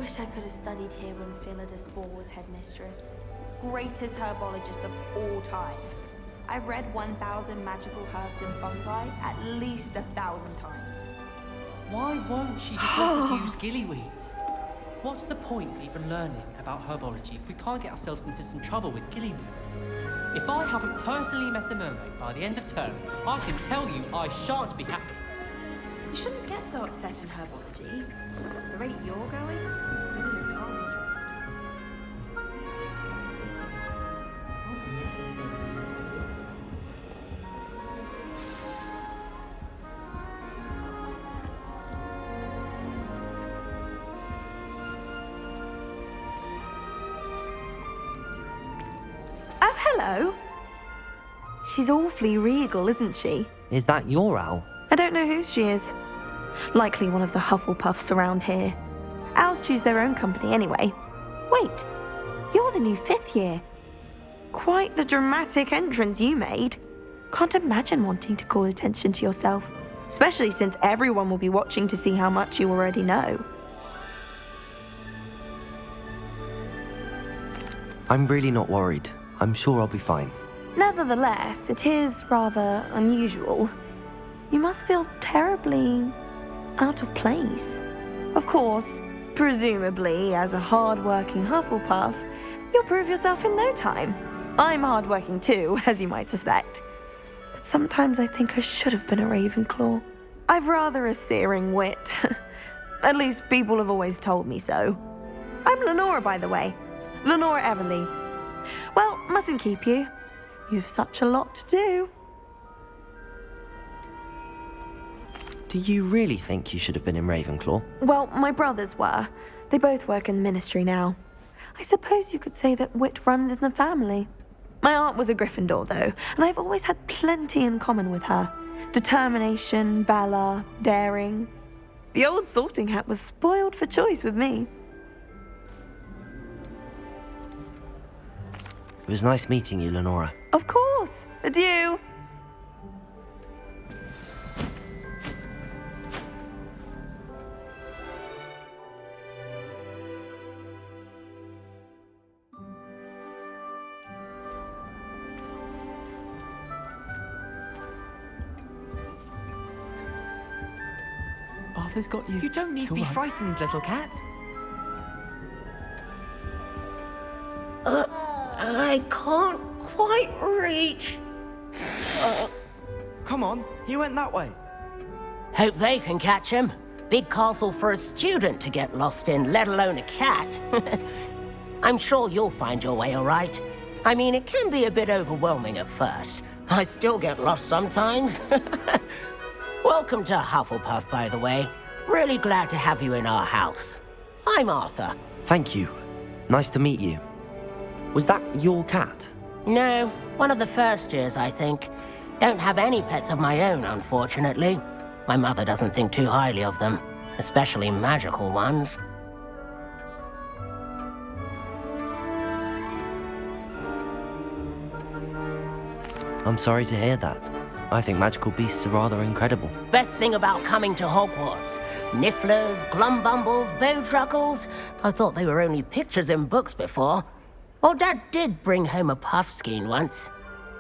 Wish I could have studied here when Philida Spore was headmistress. Greatest herbologist of all time. I've read 1,000 magical herbs and fungi at least 1,000 times. Why won't she just let us use gillyweed? What's the point of even learning about herbology if we can't get ourselves into some trouble with gillyweed? If I haven't personally met a mermaid by the end of term, I can tell you I shan't be happy. You shouldn't get so upset in herbology. At the rate you're going, you can't. Oh, hello. She's awfully regal, isn't she? Is that your owl? I don't know who she is. Likely one of the Hufflepuffs around here. Owls choose their own company anyway. Wait, you're the new 5th year. Quite the dramatic entrance you made. Can't imagine wanting to call attention to yourself, especially since everyone will be watching to see how much you already know. I'm really not worried. I'm sure I'll be fine. Nevertheless, it is rather unusual. You must feel terribly out of place. Of course, presumably, as a hard-working Hufflepuff, you'll prove yourself in no time. I'm hard-working too, as you might suspect. But sometimes I think I should have been a Ravenclaw. I've rather a searing wit. At least people have always told me so. I'm Lenora, by the way. Lenora Everly. Well, mustn't keep you. You've such a lot to do. Do you really think you should have been in Ravenclaw? Well, my brothers were. They both work in the ministry now. I suppose you could say that wit runs in the family. My aunt was a Gryffindor, though, and I've always had plenty in common with her. Determination, valor, daring. The old sorting hat was spoiled for choice with me. It was nice meeting you, Lenora. Of course. Adieu. Arthur's got you. You don't need to be frightened, little cat. I can't quite reach. Come on, he went that way. Hope they can catch him. Big castle for a student to get lost in, let alone a cat. I'm sure you'll find your way all right. I mean, it can be a bit overwhelming at first. I still get lost sometimes. Welcome to Hufflepuff, by the way. Really glad to have you in our house. I'm Arthur. Thank you. Nice to meet you. Was that your cat? No, one of the first years, I think. Don't have any pets of my own, unfortunately. My mother doesn't think too highly of them, especially magical ones. I'm sorry to hear that. I think magical beasts are rather incredible. Best thing about coming to Hogwarts. Nifflers, glumbumbles, bowtruckles. I thought they were only pictures in books before. Well, Dad did bring home a puffskein once.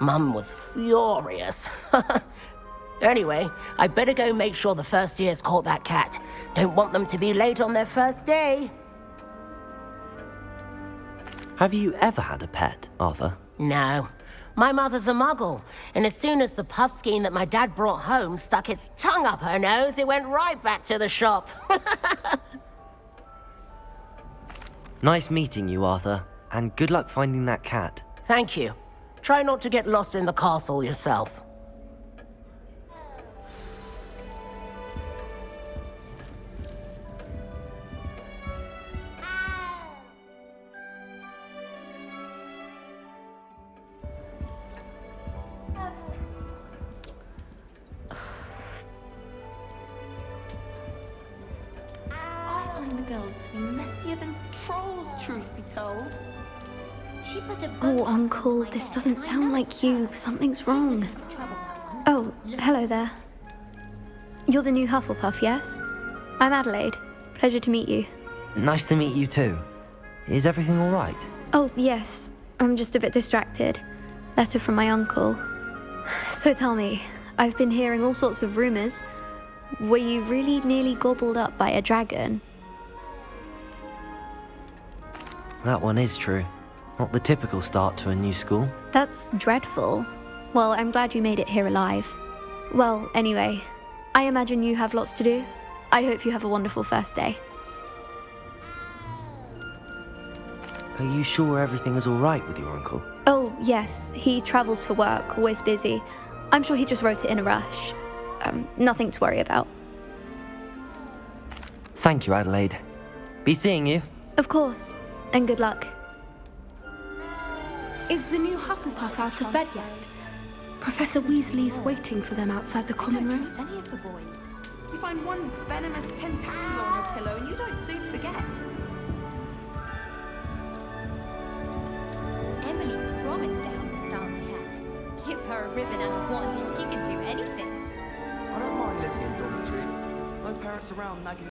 Mum was furious. Anyway, I better go make sure the first years caught that cat. Don't want them to be late on their first day. Have you ever had a pet, Arthur? No. My mother's a muggle, and as soon as the puffskein that my dad brought home stuck its tongue up her nose, it went right back to the shop. Nice meeting you, Arthur, and good luck finding that cat. Thank you. Try not to get lost in the castle yourself. The girls to be messier than trolls, truth be told. Oh, Uncle, this doesn't sound like you. Something's wrong. Oh, hello there. You're the new Hufflepuff, yes? I'm Adelaide. Pleasure to meet you. Nice to meet you too. Is everything all right? Oh, yes. I'm just a bit distracted. Letter from my uncle. So tell me, I've been hearing all sorts of rumors. Were you really nearly gobbled up by a dragon? That one is true. Not the typical start to a new school. That's dreadful. Well, I'm glad you made it here alive. Well, anyway, I imagine you have lots to do. I hope you have a wonderful first day. Are you sure everything is all right with your uncle? Oh, yes. He travels for work, always busy. I'm sure he just wrote it in a rush. Nothing to worry about. Thank you, Adelaide. Be seeing you. Of course. And good luck. Is the new Hufflepuff out of bed yet? Professor Weasley's waiting for them outside the common room. Don't trust any of the boys. You find one venomous tentacular on your pillow and you don't soon forget. Emily promised to help us style my hair. Give her a ribbon and a wand and she can do anything. I don't mind living in dormitories. No parents around nagging